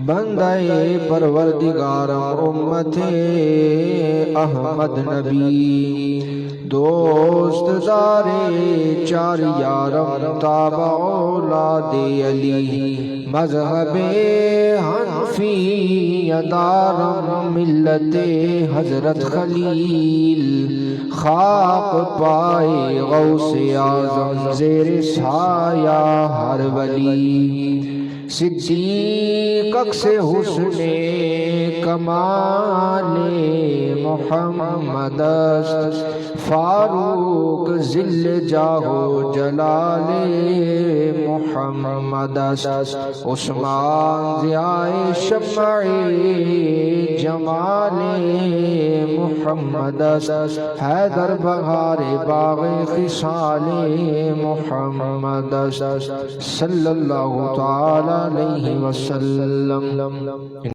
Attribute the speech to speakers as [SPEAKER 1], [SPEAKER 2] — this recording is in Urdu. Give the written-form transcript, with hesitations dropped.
[SPEAKER 1] بندے پروردگارم امت احمد نبی، دوست دارے چار یارم تابع اولاد علی، مذہب حنفی دارم ملت حضرت خلیل، خاک پائے غوث اعظم زیر سایہ ہر ولی، صدیق اکس حسن کمال محمد است، فاروق ذل جاہ جلال محمد است، عثمان ضیاء شمع جمال محمد است، حیدر بہار باغ خصال محمد است، صلی اللہ تعالی علیہ وسلم۔